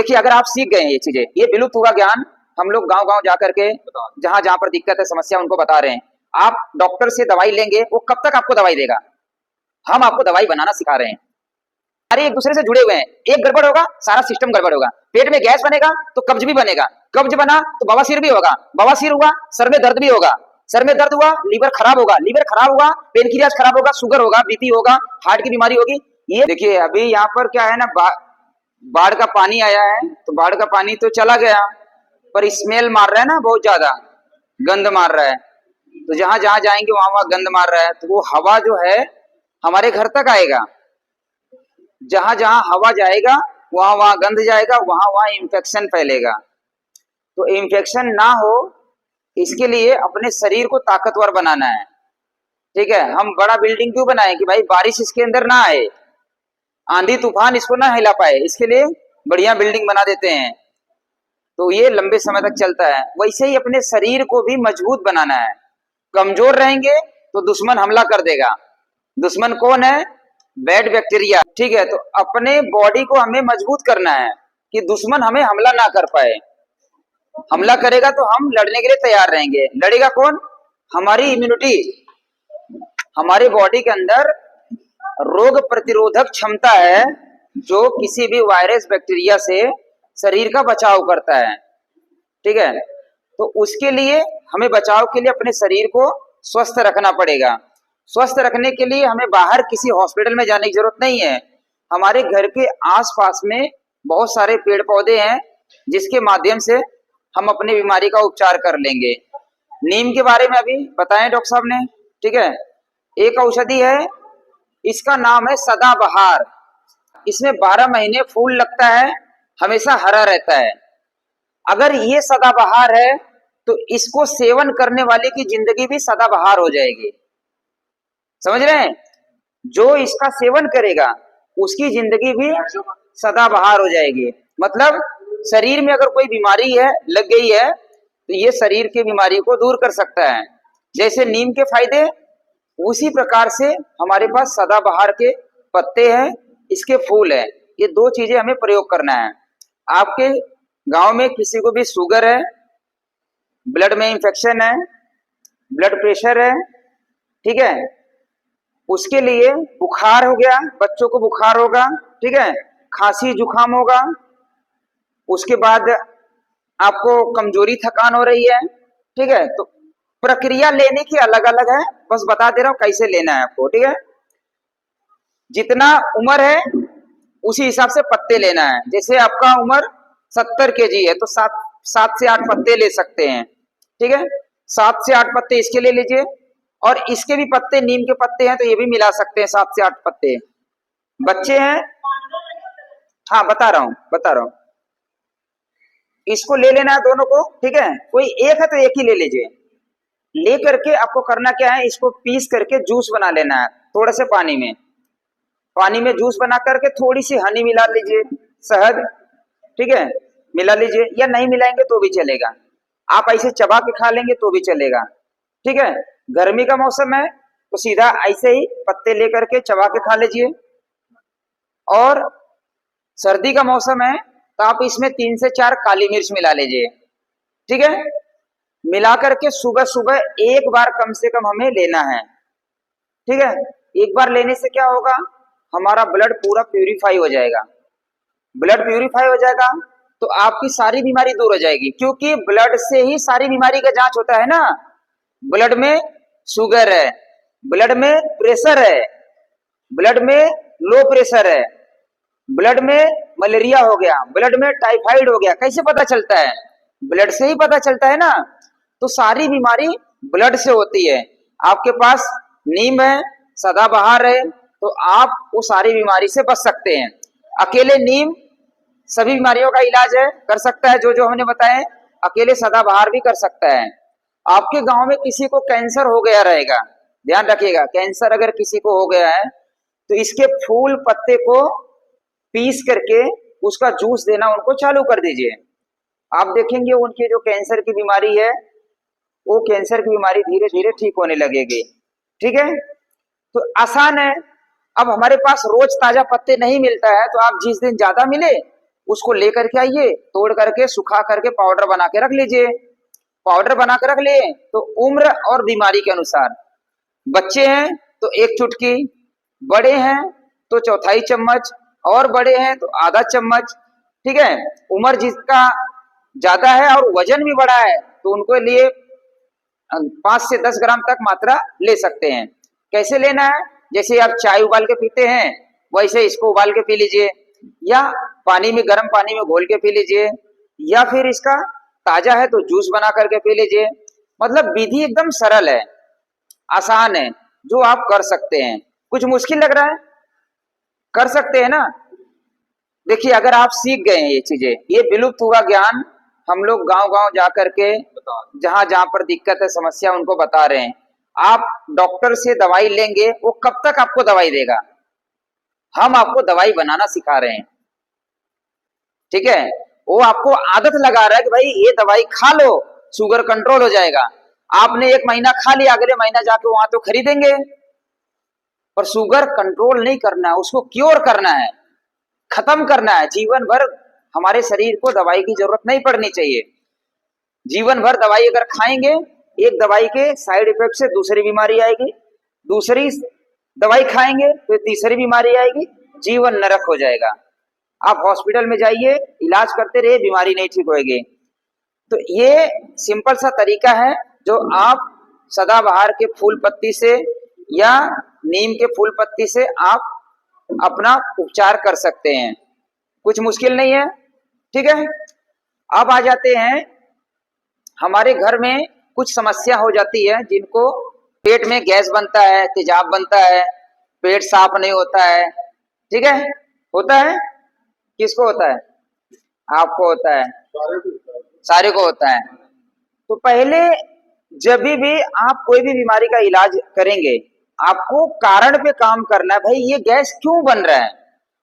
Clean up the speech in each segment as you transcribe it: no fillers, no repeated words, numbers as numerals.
देखिए अगर आप सीख गए ये चीजें, ये विलुप्त हुआ ज्ञान हम लोग गांव गांव जा करके जहां जहां पर दिक्कत है, समस्या उनको बता रहे हैं। आप डॉक्टर से दवाई लेंगे, वो कब तक आपको दवाई देगा? हम आपको दवाई बनाना सिखा रहे हैं। अरे एक दूसरे से जुड़े हुए हैं, एक गड़बड़ होगा सारा सिस्टम गड़बड़ होगा। पेट में गैस बनेगा तो कब्ज भी बनेगा, कब्ज बना तो बवासीर भी होगा, बवासीर हुआ सर में दर्द भी होगा, सर में दर्द हुआ लीवर खराब होगा, लीवर खराब हुआ पेनक्रियाज खराब होगा, शुगर होगा, बीपी होगा, हार्ट की बीमारी होगी। ये देखिए अभी यहाँ पर क्या है ना, बाढ़ का पानी आया है तो बाढ़ का पानी तो चला गया, पर स्मेल मार रहा है ना, बहुत ज्यादा गंध मार रहा है। तो जहां जहां जाएंगे वहां वहां गंध मार रहा है, तो वो हवा जो है हमारे घर तक आएगा। जहां जहां हवा जाएगा वहां वहां गंध जाएगा, वहां वहां इंफेक्शन फैलेगा। तो इंफेक्शन ना हो इसके लिए अपने शरीर को ताकतवर बनाना है। ठीक है, हम बड़ा बिल्डिंग क्यों बनाए कि भाई बारिश इसके अंदर ना आए, आंधी तूफान इसको ना हिला पाए, इसके लिए बढ़िया बिल्डिंग बना देते हैं, तो ये लंबे समय तक चलता है। वैसे ही अपने शरीर को भी मजबूत बनाना है। कमजोर रहेंगे तो दुश्मन हमला कर देगा। दुश्मन कौन है? Bad bacteria. ठीक है, तो अपने बॉडी को हमें मजबूत करना है कि दुश्मन हमें हमला ना कर पाए। हमला करेगा तो हम लड़ने के लिए तैयार रहेंगे। लड़ेगा कौन? हमारी इम्यूनिटी। हमारे बॉडी के अंदर रोग प्रतिरोधक क्षमता है जो किसी भी वायरस बैक्टीरिया से शरीर का बचाव करता है। ठीक है, तो उसके लिए हमें बचाव के लिए अपने शरीर को स्वस्थ रखना पड़ेगा। स्वस्थ रखने के लिए हमें बाहर किसी हॉस्पिटल में जाने की जरूरत नहीं है। हमारे घर के आसपास में बहुत सारे पेड़ पौधे हैं जिसके माध्यम से हम अपनी बीमारी का उपचार कर लेंगे। नीम के बारे में अभी बताएं डॉक्टर साहब ने। ठीक है, एक औषधि है, इसका नाम है सदाबहार। इसमें 12 महीने फूल लगता है, हमेशा हरा रहता है। अगर ये सदाबहार है तो इसको सेवन करने वाले की जिंदगी भी सदाबहार हो जाएगी। समझ रहे हैं? जो इसका सेवन करेगा उसकी जिंदगी भी सदाबहार हो जाएगी। मतलब शरीर में अगर कोई बीमारी है लग गई है तो ये शरीर की बीमारी को दूर कर सकता है। जैसे नीम के फायदे, उसी प्रकार से हमारे पास सदाबहार के पत्ते हैं, इसके फूल है। ये दो चीजें हमें प्रयोग करना है। आपके गांव में किसी को भी शुगर है, ब्लड में इंफेक्शन है, ब्लड प्रेशर है, ठीक है, उसके लिए बुखार हो गया, बच्चों को बुखार होगा, ठीक है, खांसी जुकाम होगा, उसके बाद आपको कमजोरी थकान हो रही है, ठीक है, तो प्रक्रिया लेने की अलग अलग है, बस बता दे रहा हूं कैसे लेना है आपको। ठीक है, जितना उम्र है उसी हिसाब से पत्ते लेना है। जैसे आपका उम्र 70 kg है तो 7 से 8 पत्ते ले सकते हैं। ठीक है, 7 से 8 पत्ते इसके ले लीजिए, और इसके भी पत्ते, नीम के पत्ते हैं तो ये भी मिला सकते हैं, 7 से 8 पत्ते। बच्चे हैं, हाँ बता रहा हूं, इसको ले लेना है दोनों को। ठीक है, कोई एक है तो एक ही ले लीजिए। ले करके आपको करना क्या है, इसको पीस करके जूस बना लेना है थोड़े से पानी में जूस बना करके थोड़ी सी हनी मिला लीजिए, शहद, ठीक है, मिला लीजिए, या नहीं मिलाएंगे तो भी चलेगा। आप ऐसे चबा के खा लेंगे तो भी चलेगा। ठीक है, गर्मी का मौसम है तो सीधा ऐसे ही पत्ते लेकर के चबा के खा लीजिए, और सर्दी का मौसम है तो आप इसमें 3 से 4 काली मिर्च मिला लीजिए। ठीक है, मिला करके सुबह सुबह एक बार कम से कम हमें लेना है। ठीक है, एक बार लेने से क्या होगा, हमारा ब्लड पूरा प्यूरिफाई हो जाएगा। ब्लड प्यूरिफाई हो जाएगा तो आपकी सारी बीमारी दूर हो जाएगी, क्योंकि ब्लड से ही सारी बीमारी का जांच होता है ना। ब्लड में शुगर है, ब्लड में प्रेशर है, ब्लड में लो प्रेशर है, ब्लड में मलेरिया हो गया, ब्लड में टाइफाइड हो गया, कैसे पता चलता है? ब्लड से ही पता चलता है ना। तो सारी बीमारी ब्लड से होती है। आपके पास नीम है, सदाबहार है, तो आप वो सारी बीमारी से बच सकते हैं। अकेले नीम सभी बीमारियों का इलाज है, कर सकता है, जो जो हमने बताए, अकेले सदाबहार भी कर सकता है। आपके गांव में किसी को कैंसर हो गया रहेगा, ध्यान रखिएगा, कैंसर अगर किसी को हो गया है तो इसके फूल पत्ते को पीस करके उसका जूस देना उनको चालू कर दीजिए। आप देखेंगे उनकी जो कैंसर की बीमारी है वो कैंसर की बीमारी धीरे धीरे ठीक होने लगेगी। ठीक है, तो आसान है। अब हमारे पास रोज ताजा पत्ते नहीं मिलता है तो आप जिस दिन ज्यादा मिले उसको लेकर के आइए, तोड़ करके सुखा करके पाउडर बना के रख लीजिए। पाउडर बना के रख लिए तो उम्र और बीमारी के अनुसार, बच्चे हैं तो एक चुटकी, बड़े हैं तो चौथाई चम्मच, और बड़े हैं तो आधा चम्मच। ठीक है, उम्र जिसका ज्यादा है और वजन भी बड़ा है तो उनको लिए 5 से 10 ग्राम तक मात्रा ले सकते हैं। कैसे लेना है? जैसे आप चाय उबाल के पीते हैं वैसे इसको उबाल के पी लीजिए, या पानी में, गर्म पानी में घोल के पी लीजिए, या फिर इसका ताजा है तो जूस बना करके पी लीजिए। मतलब विधि एकदम सरल है, आसान है, जो आप कर सकते हैं। कुछ मुश्किल लग रहा है? कर सकते हैं ना। देखिए, अगर आप सीख गए हैं ये चीजें, ये विलुप्त हुआ ज्ञान हम लोग गांव गांव जा करके जहां जहां पर दिक्कत है, समस्या, उनको बता रहे हैं। आप डॉक्टर से दवाई लेंगे, वो कब तक आपको दवाई देगा? हम आपको दवाई बनाना सिखा रहे हैं। ठीक है, वो आपको आदत लगा रहा है कि भाई ये दवाई खा लो, शुगर कंट्रोल हो जाएगा। आपने 1 महीना खा लिया, अगले महीना जाके वहां तो खरीदेंगे, पर शुगर कंट्रोल नहीं करना है, उसको क्योर करना है, खत्म करना है। जीवन भर हमारे शरीर को दवाई की जरूरत नहीं पड़नी चाहिए। जीवन भर दवाई अगर खाएंगे, एक दवाई के साइड इफेक्ट से दूसरी बीमारी आएगी, दूसरी दवाई खाएंगे तो तीसरी बीमारी आएगी, जीवन नरक हो जाएगा। आप हॉस्पिटल में जाइए, इलाज करते रहिए, बीमारी नहीं ठीक होगी। तो ये सिंपल सा तरीका है जो आप सदाबहार के फूल पत्ती से या नीम के फूल पत्ती से आप अपना उपचार कर सकते हैं। कुछ मुश्किल नहीं है। ठीक है, अब आ जाते हैं, हमारे घर में कुछ समस्या हो जाती है, जिनको पेट में गैस बनता है, तेजाब बनता है, पेट साफ नहीं होता है। ठीक है, होता है। किसको होता है? आपको होता है, सारे को होता है। तो पहले जब भी आप कोई भी बीमारी का इलाज करेंगे, आपको कारण पे काम करना है। भाई ये गैस क्यों बन रहा है?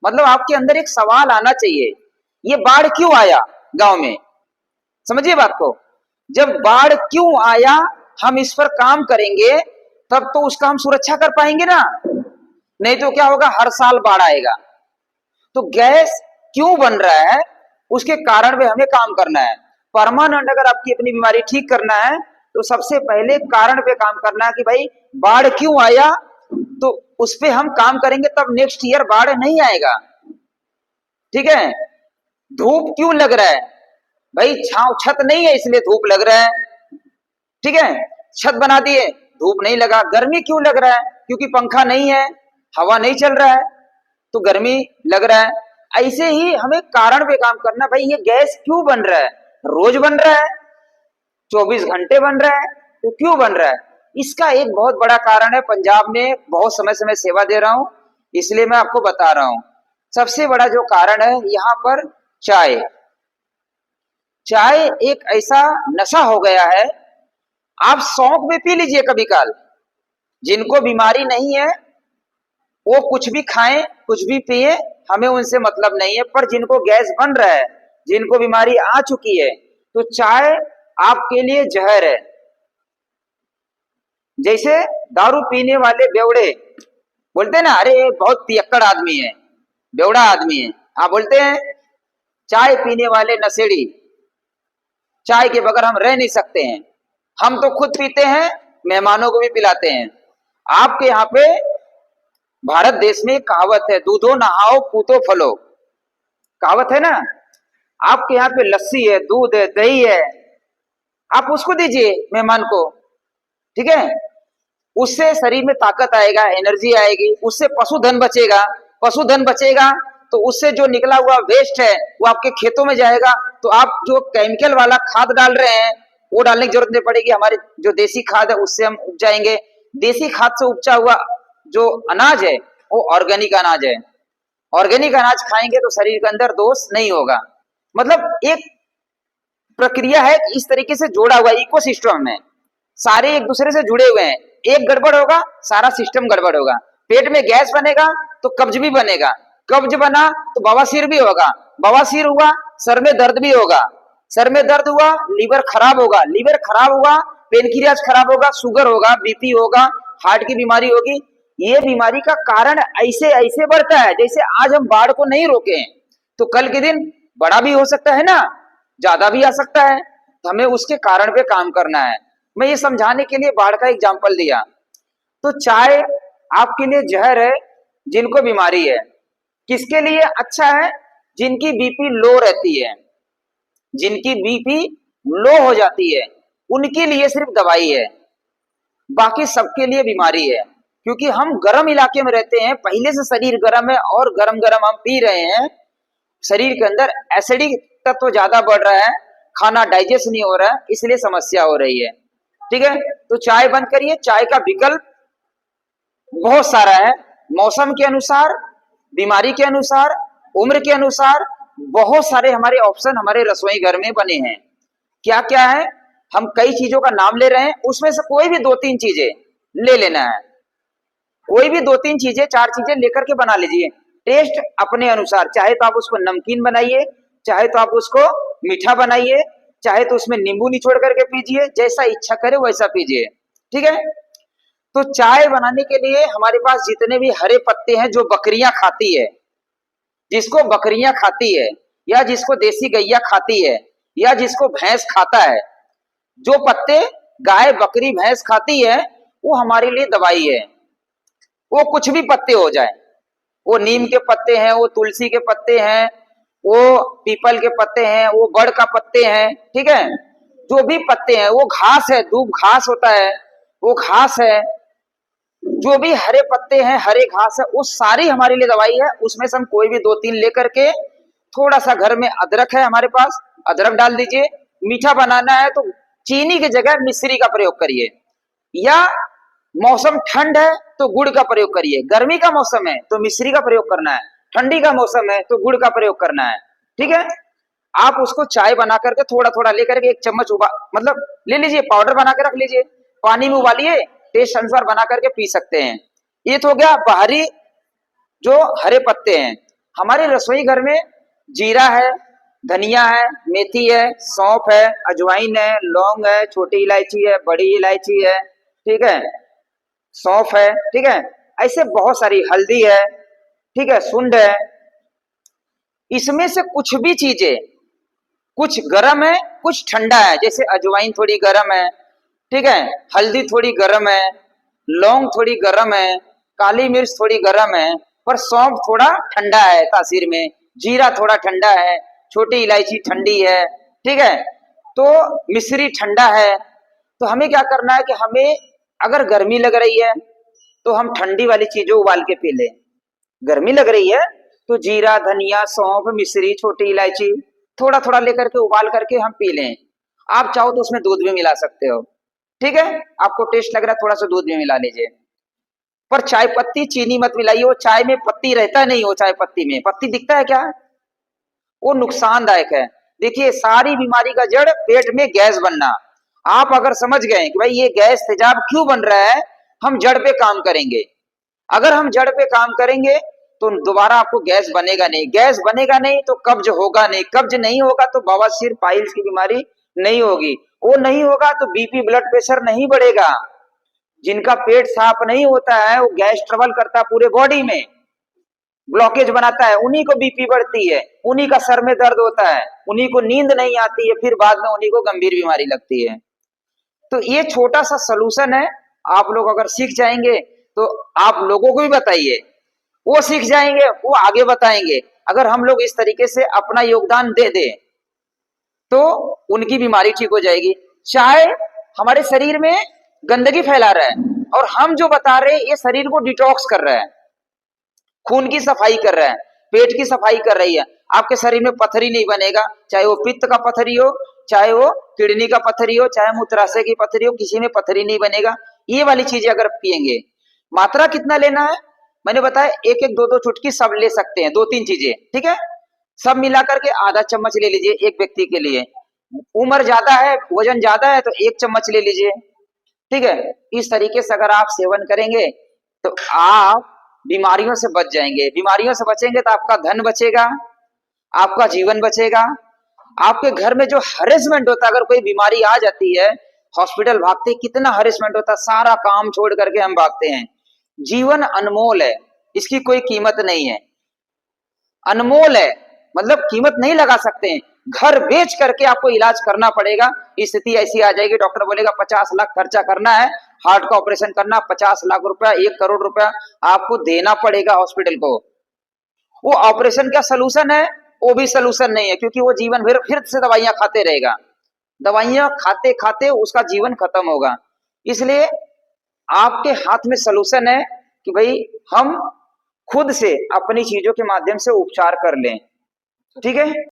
मतलब आपके अंदर एक सवाल आना चाहिए, ये बाढ़ क्यों आया गांव में? समझिए बात को। जब बाढ़ क्यों आया, हम इस पर काम करेंगे तब तो उसका हम सुरक्षा कर पाएंगे ना। नहीं तो क्या होगा, हर साल बाढ़ आएगा। तो गैस क्यों बन रहा है, उसके कारण पे हमें काम करना है। परमानेंट अगर आपकी अपनी बीमारी ठीक करना है तो सबसे पहले कारण पे काम करना है कि भाई बाढ़ क्यों आया, तो उस पे हम काम करेंगे, तब नेक्स्ट ईयर बाढ़ नहीं आएगा। ठीक है, धूप क्यों लग रहा है? भाई छांव, छत नहीं है इसलिए धूप लग रहा है। ठीक है, छत बना दिए, धूप नहीं लगा। गर्मी क्यों लग रहा है? क्योंकि पंखा नहीं है, हवा नहीं चल रहा है, तो गर्मी लग रहा है। ऐसे ही हमें कारण पे काम करना। भाई ये गैस क्यों बन रहा है? रोज बन रहा है, 24 घंटे बन रहा है, तो क्यों बन रहा है? इसका एक बहुत बड़ा कारण है। पंजाब में बहुत समय से मैं सेवा दे रहा हूं, इसलिए मैं आपको बता रहा हूं। सबसे बड़ा जो कारण है यहाँ पर चाय। चाय एक ऐसा नशा हो गया है, आप शौक में पी लीजिए कभी काल। जिनको बीमारी नहीं है वो कुछ भी खाएं, कुछ भी पिए, हमें उनसे मतलब नहीं है। पर जिनको गैस बन रहा है, जिनको बीमारी आ चुकी है, तो चाय आपके लिए जहर है। जैसे दारू पीने वाले बेवड़े बोलते हैं ना, अरे बहुत पियक्कड़ आदमी है, बेवड़ा आदमी है, आप बोलते हैं। चाय पीने वाले नशेड़ी, चाय के बगैर हम रह नहीं सकते हैं। हम तो खुद पीते हैं, मेहमानों को भी पिलाते हैं। आपके यहाँ पे भारत देश में कहावत है, दूधो नहाओ पूतो फलो, कहावत है ना। आपके यहाँ पे लस्सी है, दूध है, दही है, आप उसको दीजिए मेहमान को। ठीक है, उससे शरीर में ताकत आएगा, एनर्जी आएगी, उससे पशुधन बचेगा। पशुधन बचेगा तो उससे जो निकला हुआ वेस्ट है वो आपके खेतों में जाएगा। तो आप जो केमिकल वाला खाद डाल रहे हैं वो डालने की जरूरत नहीं पड़ेगी। हमारे जो देसी खाद है उससे हम उपजाएंगे। देसी खाद से उपजा हुआ जो अनाज है वो ऑर्गेनिक अनाज है। ऑर्गेनिक अनाज खाएंगे तो शरीर के अंदर दोष नहीं होगा। मतलब एक प्रक्रिया है, इस तरीके से जोड़ा हुआ इकोसिस्टम में, सारे एक दूसरे से जुड़े हुए हैं। एक गड़बड़ होगा, सारा सिस्टम गड़बड़ होगा। पेट में गैस बनेगा तो कब्ज भी बनेगा, कब्ज बना तो बवासीर भी होगा, बवासीर हुआ सर में दर्द भी होगा, सर में दर्द हुआ लीवर खराब होगा, लीवर खराब हुआ पेनक्रियाज खराब होगा, शुगर होगा, बीपी होगा, हार्ट की बीमारी होगी। ये बीमारी का कारण ऐसे ऐसे बढ़ता है। जैसे आज हम बाढ़ को नहीं रोके तो कल के दिन बड़ा भी हो सकता है ना, ज्यादा भी आ सकता है, तो हमें उसके कारण पे काम करना है। मैं ये समझाने के लिए बाढ़ का एग्जाम्पल दिया। तो चाय आपके लिए जहर है जिनको बीमारी है। किसके लिए अच्छा है? जिनकी बीपी लो रहती है, जिनकी बीपी लो हो जाती है, उनके लिए सिर्फ दवाई है, बाकी सबके लिए बीमारी है। क्योंकि हम गर्म इलाके में रहते हैं, पहले से शरीर गर्म है और गरम गरम हम पी रहे हैं, शरीर के अंदर एसिडिक तत्व ज्यादा बढ़ रहा है, खाना डाइजेस्ट नहीं हो रहा है, इसलिए समस्या हो रही है। ठीक है, तो चाय बंद करिए। चाय का विकल्प बहुत सारा है, मौसम के अनुसार, बीमारी के अनुसार, उम्र के अनुसार बहुत सारे हमारे ऑप्शन हमारे रसोई घर में बने हैं। क्या क्या है? हम कई चीजों का नाम ले रहे हैं, उसमें से कोई भी दो तीन चीजें ले लेना है, कोई भी दो तीन चीजें चार चीजें लेकर के बना लीजिए, टेस्ट अपने अनुसार। चाहे तो आप उसको नमकीन बनाइए, चाहे तो आप उसको मीठा बनाइए, चाहे तो उसमें नींबू निचोड़ करके पीजिए, जैसा इच्छा करे वैसा पीजिए। ठीक है, तो चाय बनाने के लिए हमारे पास जितने भी हरे पत्ते हैं जो बकरियां खाती है, जिसको बकरियां खाती है, या जिसको देसी गैया खाती है, या जिसको भैंस खाता है, जो पत्ते गाय बकरी भैंस खाती है, वो हमारे लिए दवाई है। वो कुछ भी पत्ते हो जाए, वो नीम के पत्ते हैं, वो तुलसी के पत्ते हैं, वो पीपल के पत्ते हैं, वो बड़ का पत्ते हैं, ठीक है, जो भी पत्ते हैं, वो घास है, दूब घास होता है, वो घास है, जो भी हरे पत्ते हैं, हरे घास है, वो सारी हमारे लिए दवाई है। उसमें से हम कोई भी दो तीन लेकर के, थोड़ा सा घर में अदरक है हमारे पास, अदरक डाल दीजिए। मीठा बनाना है तो चीनी की जगह मिश्री का प्रयोग करिए, या मौसम ठंड है तो गुड़ का प्रयोग करिए। गर्मी का मौसम है तो मिश्री का प्रयोग करना है, ठंडी का मौसम है तो गुड़ का प्रयोग करना है। ठीक है, आप उसको चाय बना करके थोड़ा थोड़ा लेकर के एक चम्मच मतलब ले लीजिए, पाउडर बना के रख लीजिए, पानी में उबालिए, टेस्ट अनुसार बना करके पी सकते हैं। ये तो हो गया बाहरी जो हरे पत्ते हैं। हमारे रसोई घर में जीरा है, धनिया है, मेथी है, सौंफ है, अजवाइन है, लौंग है, छोटी इलायची है, बड़ी इलायची है, ठीक है, सौंफ है, ठीक है, ऐसे बहुत सारी, हल्दी है, ठीक है, सुंड है। इसमें से कुछ भी चीजें, कुछ गर्म है कुछ ठंडा है, जैसे अजवाइन थोड़ी गर्म है, ठीक है, हल्दी थोड़ी गर्म है, लौंग थोड़ी गर्म है, काली मिर्च थोड़ी गर्म है, पर सौंफ थोड़ा ठंडा है तासीर में, जीरा थोड़ा ठंडा है, छोटी इलायची ठंडी है, ठीक है, तो मिश्री ठंडा है। तो हमें क्या करना है कि हमें अगर गर्मी लग रही है तो हम ठंडी वाली चीजें उबाल के पी लें, गर्मी लग रही है तो जीरा धनिया सौंफ मिश्री छोटी इलायची थोड़ा थोड़ा लेकर के उबाल करके हम पी लें। आप चाहो तो उसमें दूध भी मिला सकते हो, ठीक है, आपको टेस्ट लग रहा है थोड़ा सा दूध भी मिला लीजिए, पर चाय पत्ती चीनी मत मिलाइए। वो चाय में पत्ती रहता नहीं, वो चाय पत्ती में पत्ती दिखता है क्या? वो नुकसानदायक है। देखिए, सारी बीमारी का जड़ पेट में गैस बनना। आप अगर समझ गए कि भाई ये गैस तेजाब क्यों बन रहा है, हम जड़ पे काम करेंगे। अगर हम जड़ पे काम करेंगे तो दोबारा आपको गैस बनेगा नहीं, गैस बनेगा नहीं तो कब्ज होगा नहीं, कब्ज नहीं होगा तो बवासीर पाइल्स की बीमारी नहीं होगी, वो नहीं होगा तो बीपी ब्लड प्रेशर नहीं बढ़ेगा। जिनका पेट साफ नहीं होता है वो गैस ट्रबल करता है पूरे बॉडी में, ब्लॉकेज बनाता है, उन्हीं को बीपी बढ़ती है, उन्हीं का सर में दर्द होता है, उन्हीं को नींद नहीं आती है, फिर बाद में उन्हीं को गंभीर बीमारी लगती है। तो ये छोटा सा सलूशन है, आप लोग अगर सीख जाएंगे तो आप लोगों को भी बताइए, वो सीख जाएंगे, वो आगे बताएंगे। अगर हम लोग इस तरीके से अपना योगदान दे दें तो उनकी बीमारी ठीक हो जाएगी। चाहे हमारे शरीर में गंदगी फैला रहा है और हम जो बता रहे हैं ये शरीर को डिटॉक्स कर रहा है, खून की सफाई कर रहा है, पेट की सफाई कर रही है, आपके शरीर में पथरी नहीं बनेगा, चाहे वो पित्त का पथरी हो, चाहे वो किडनी का पथरी हो, चाहे मूत्राशय की पथरी हो, किसी में पथरी नहीं बनेगा। ये वाली चीजें अगर पिएंगे, मात्रा कितना लेना है मैंने बताया, एक एक दो दो चुटकी सब ले सकते हैं, दो तीन चीजें, ठीक है, सब मिला करके आधा चम्मच ले लीजिए एक व्यक्ति के लिए। उम्र ज्यादा है वजन ज्यादा है तो एक चम्मच ले लीजिए, ठीक है। इस तरीके से अगर आप सेवन करेंगे तो आप बीमारियों से बच जाएंगे। बीमारियों से बचेंगे तो आपका धन बचेगा, आपका जीवन बचेगा। आपके घर में जो हरेसमेंट होता है, अगर कोई बीमारी आ जाती है हॉस्पिटल भागते, कितना हरेसमेंट होता है, सारा काम छोड़ करके हम भागते हैं। जीवन अनमोल है, इसकी कोई कीमत नहीं है, अनमोल है, मतलब कीमत नहीं लगा सकते हैं, घर बेच करके आपको इलाज करना पड़ेगा। स्थिति ऐसी आ जाएगी, डॉक्टर बोलेगा 50 लाख खर्चा करना है, हार्ट का ऑपरेशन करना, 50 लाख रुपया, 1 करोड़ रुपया आपको देना पड़ेगा हॉस्पिटल को। वो ऑपरेशन का सलूशन है, वो भी सलूशन नहीं है, क्योंकि वो जीवन भर फिर से दवाइयां खाते रहेगा, दवाइयां खाते खाते उसका जीवन खत्म होगा। इसलिए आपके हाथ में सलूशन है कि भाई हम खुद से अपनी चीजों के माध्यम से उपचार कर लें। ठीक है।